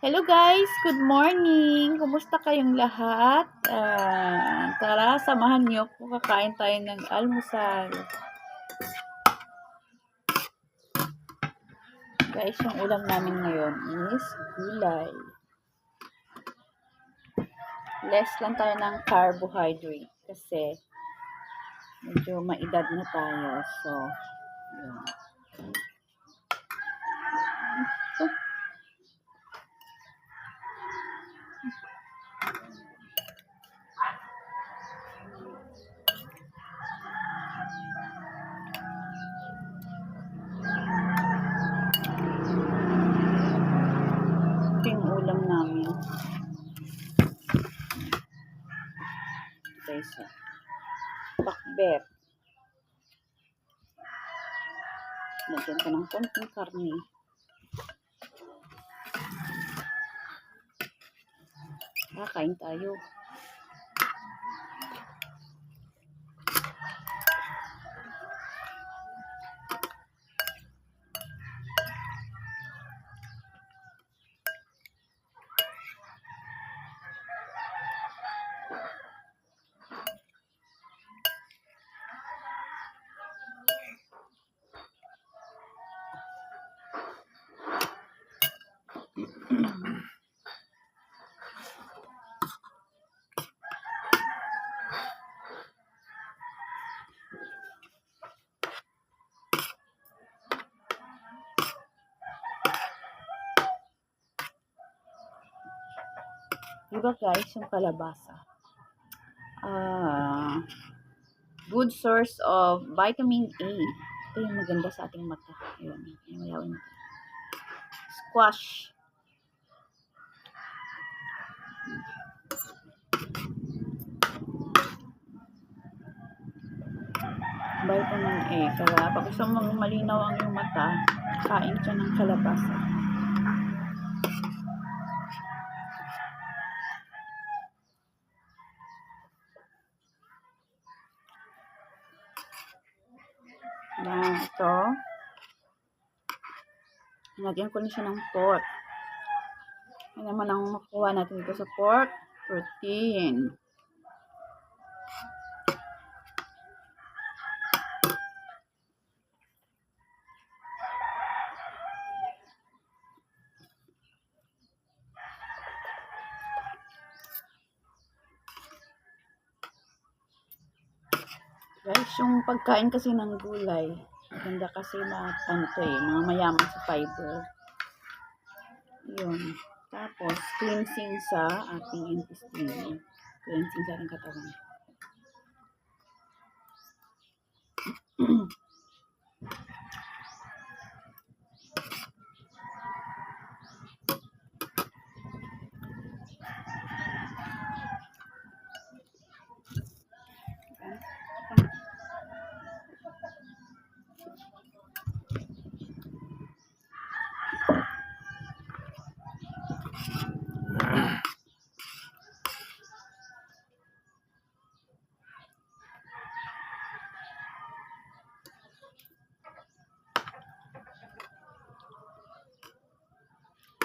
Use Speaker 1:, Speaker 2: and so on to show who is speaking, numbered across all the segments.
Speaker 1: Hello guys, good morning. Kumusta kayong lahat? Tara, samahan niyo ako. Kakain tayo ng almusal. Guys, yung ulam namin ngayon is gulay. Less lang tayo ng carbohydrate kasi medyo maedad na tayo. So, yun. Ito yung ulam namin. Okay, so, pakbet. Lagyan ko ng konting karne. Kakain tayo. Diba guys, yung kalabasa. Good source of vitamin A. Ito yung maganda sa ating mata. Ayun, yung squash. Vitamin A. Kaya pag gusto mo malinaw ang iyong mata, kain ka ng kalabasa. Yan, ito. Lagyan ko na siya ng pork. Yan naman ang makuha natin dito sa pork. Protein. Guys, yung pagkain kasi ng gulay, maganda kasi mga mayaman sa fiber. Yun. Tapos, cleansing sa ating intestine. Cleansing sa ating katawan.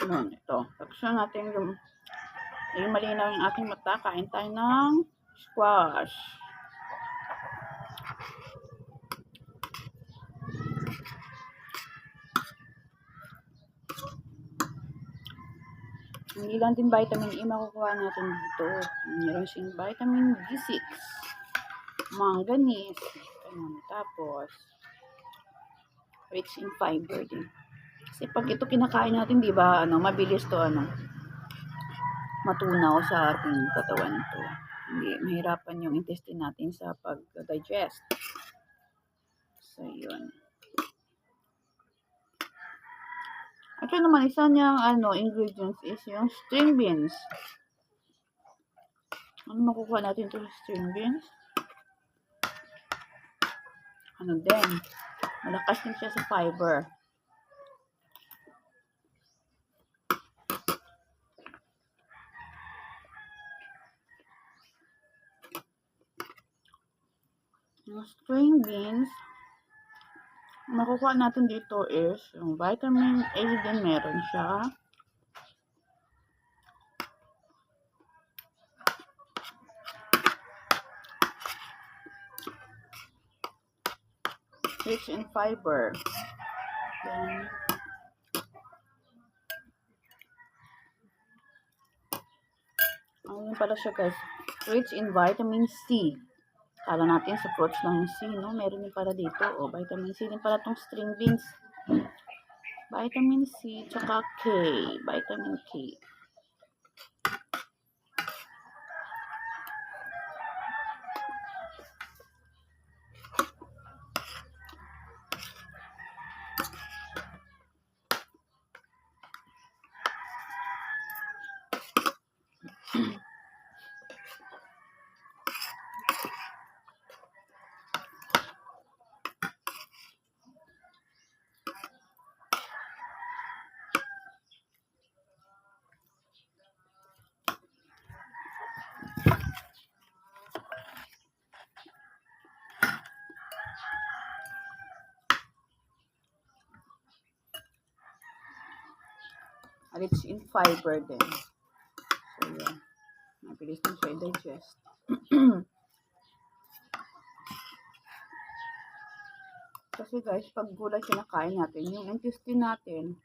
Speaker 1: Yun, ito. Tapos natin yung malinaw yung ating mata. Kain tayo ng squash. Hindi lang din vitamin E makukuha natin dito. Meron siyang vitamin B6, manganese, tapos rich in fiber din. Kasi pag ito kinakain natin, di ba, mabilis to, matunaw sa ating katawan ito. Hindi, mahirapan yung intestine natin sa pag-digest. So, yun. Ito naman, isa niyang, ingredients is yung string beans. Ano makukuha natin ito sa string beans? Din, malakas din siya sa fiber. Yung string beans, makukuha natin dito is yung vitamin A din meron siya. rich in fiber. Then, ano pala siya guys, rich in vitamin C. Kala natin sa fruits lang yung C, no? Meron din pala dito, vitamin C din pala tong string beans. Vitamin C, tsaka K, vitamin K. Rich in fiber din. So, yan. Mabilis din siya i-digest. Kasi guys, pag gulay kinakain natin, yung intestine natin,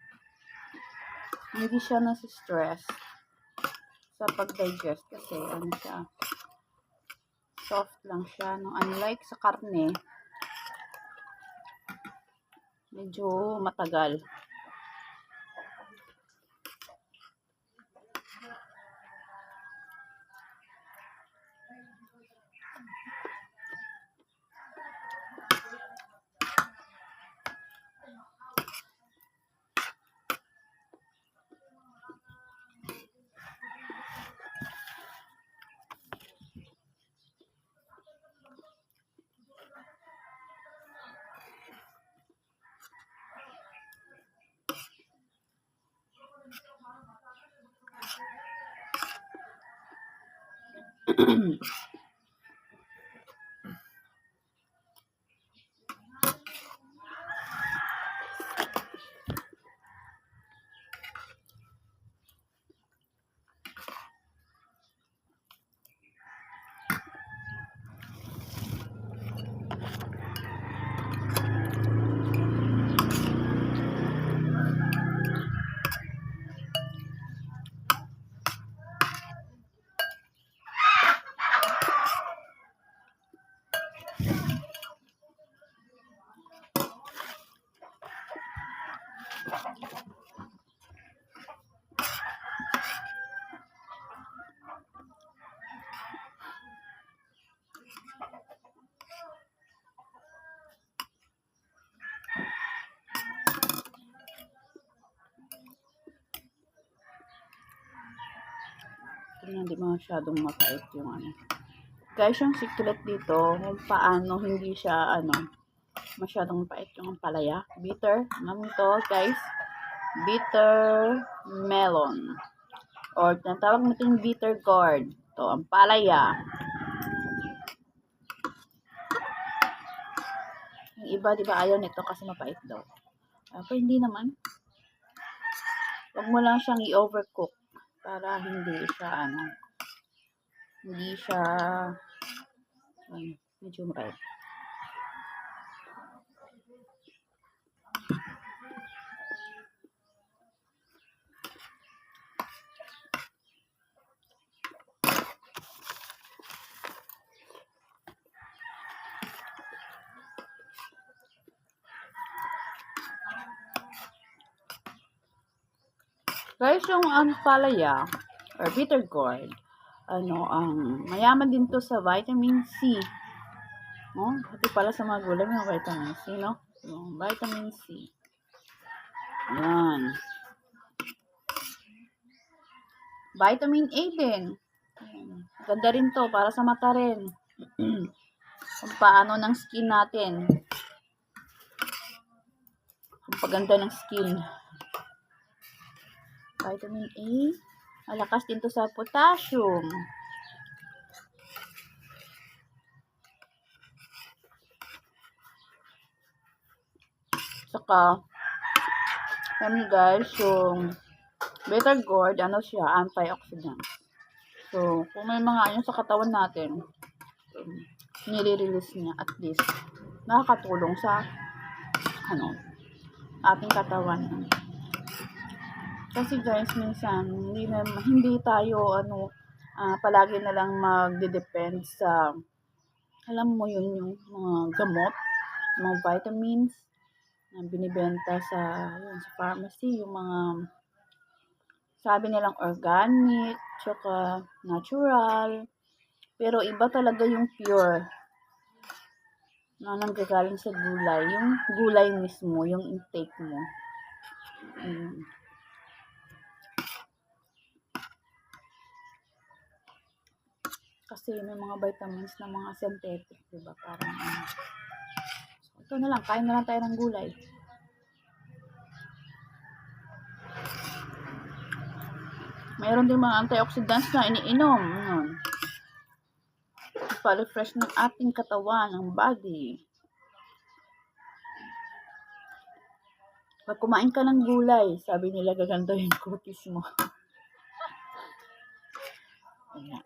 Speaker 1: hindi siya nasa-stress sa pag-digest kasi ano siya, soft lang siya. No? Unlike sa karne, medyo matagal. Hindi masyadong mapait yung ano. Guys, yung secret dito, kung paano hindi siya masyadong mapait yung palaya. Bitter. Ano to, guys? Bitter melon. Or tinatawag natin bitter gourd. To, ang palaya. Yung iba, di ba, ayaw nito kasi mapait daw. Pero hindi naman. Huwag mo lang siyang i-overcook para hindi siya medyo mapait. Guys, yung palaya or bitter gourd, mayaman din to sa vitamin C. No? Pati pala sa mga gulay ng vitamin C, no? Yung vitamin C. Ayan. Vitamin A din. Ayan. Ganda rin to, para sa mata rin. Kung paano ng skin natin. Kung paganda ng skin. Vitamin A. Malakas din to sa potassium. Saka, guys, yung bitter gourd, siya, antioxidant. So, kung may mga sa katawan natin, nire-release niya at least, nakakatulong sa ating katawan. Kasi guys, minsan hindi tayo palagi na lang magde-depend sa, alam mo yun, yung mga gamot, mga vitamins na binibenta sa pharmacy, yung mga sabi nilang organic, tsaka natural, pero iba talaga yung pure na nanggagaling sa gulay, yung gulay mismo, yung intake mo. Kasi may mga vitamins na mga synthetic, diba? Parang so, ito na lang, kain na lang tayo ng gulay. Mayroon din mga antioxidants na iniinom. Pa-refresh ng ating katawan, ng body. Pag kumain ka ng gulay, sabi nila gaganda yung cookies mo. Ayan.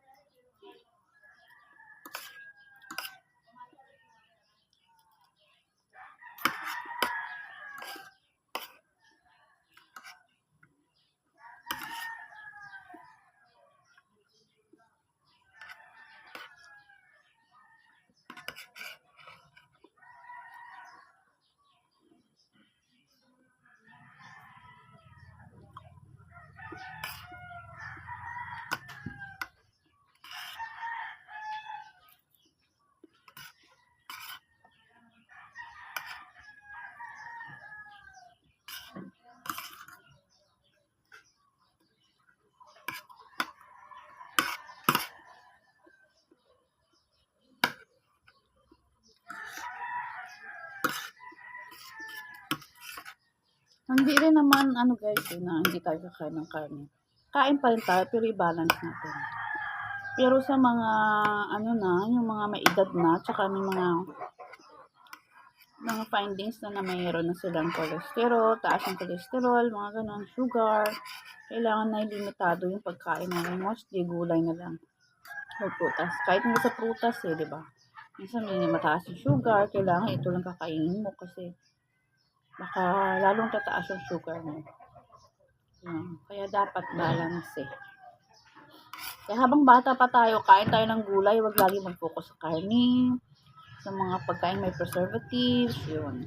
Speaker 1: Hindi rin naman, guys, na hindi tayo kakain ng karne. Kain pa rin tayo, pero i-balance natin. Pero sa mga, yung mga may edad na, tsaka may mga findings na mayroon na silang cholesterol, taas ng cholesterol, mga ganun, sugar, kailangan na limitado yung pagkain natin. Mostly, gulay na lang. O prutas. Kahit hindi sa prutas di ba? Minsan may mataas yung sugar, kailangan ito lang kakainin mo kasi baka lalong tataas yung sugar mo. Kaya dapat balance Kaya habang bata pa tayo, kain tayo ng gulay, wag lagi mag-focus sa karne, sa mga pagkain may preservatives, yun.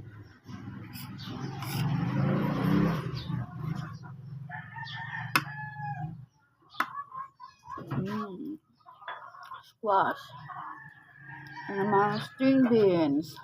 Speaker 1: Squash. Mga string beans.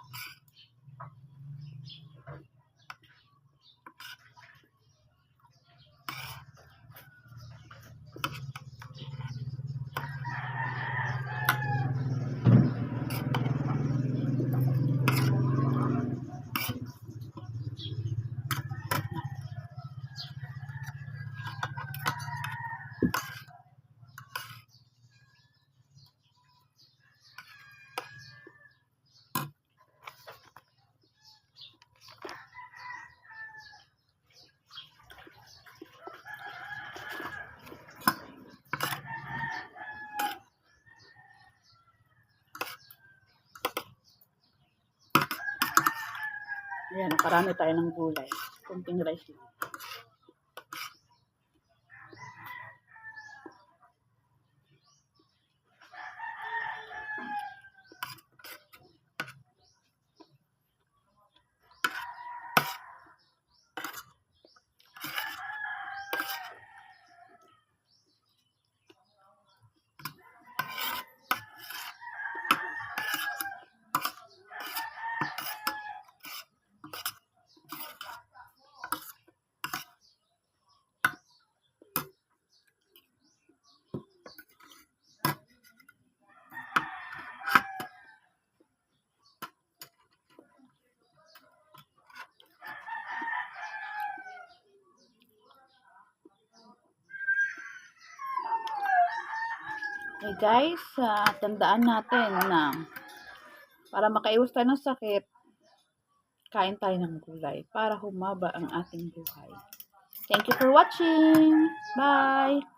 Speaker 1: Ayan, nakarami tayo ng gulay. Kunting rice lang. Okay guys, tandaan natin na para makaiwas tayo ng sakit, kain tayo ng gulay para humaba ang ating buhay. Thank you for watching. Bye!